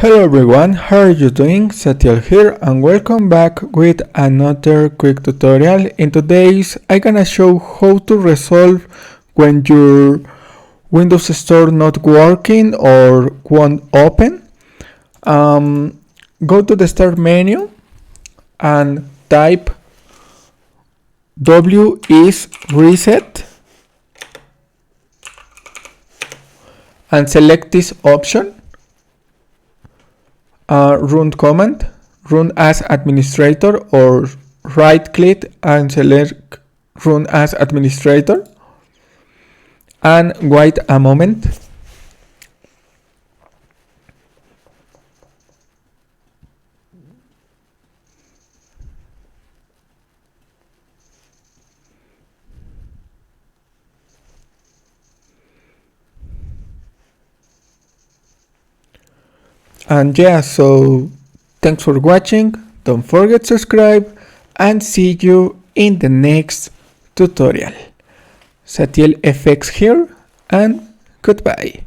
Hello everyone, how are you doing? Satiel here and welcome back with another quick tutorial. In today's I'm gonna show how to resolve when your Windows Store not working or won't open. Go to the start menu and type W is reset and select this option. Run command, run as administrator, or right click and select run as administrator and wait a moment. And yeah, so thanks for watching, don't forget to subscribe and see you in the next tutorial. Satiel FX here and goodbye.